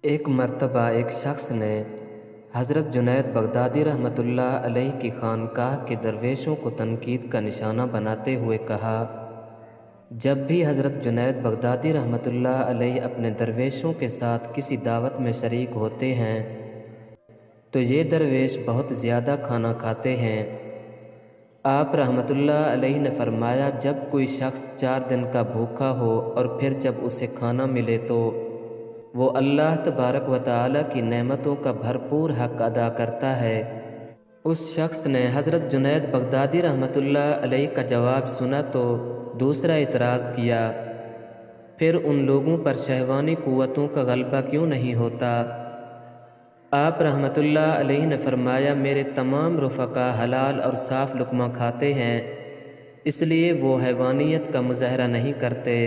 ایک مرتبہ ایک شخص نے حضرت جنید بغدادی رحمۃ اللہ علیہ کی خانقاہ کے درویشوں کو تنقید کا نشانہ بناتے ہوئے کہا، جب بھی حضرت جنید بغدادی رحمۃ اللہ علیہ اپنے درویشوں کے ساتھ کسی دعوت میں شریک ہوتے ہیں تو یہ درویش بہت زیادہ کھانا کھاتے ہیں۔ آپ رحمۃ اللہ علیہ نے فرمایا، جب کوئی شخص 4 دن کا بھوکا ہو اور پھر جب اسے کھانا ملے تو وہ اللہ تبارک و تعالی کی نعمتوں کا بھرپور حق ادا کرتا ہے۔ اس شخص نے حضرت جنید بغدادی رحمۃ اللہ علیہ کا جواب سنا تو دوسرا اعتراض کیا، پھر ان لوگوں پر شہوانی قوتوں کا غلبہ کیوں نہیں ہوتا؟ آپ رحمۃ اللہ علیہ نے فرمایا، میرے تمام رفقا حلال اور صاف لقمہ کھاتے ہیں، اس لیے وہ حیوانیت کا مظاہرہ نہیں کرتے۔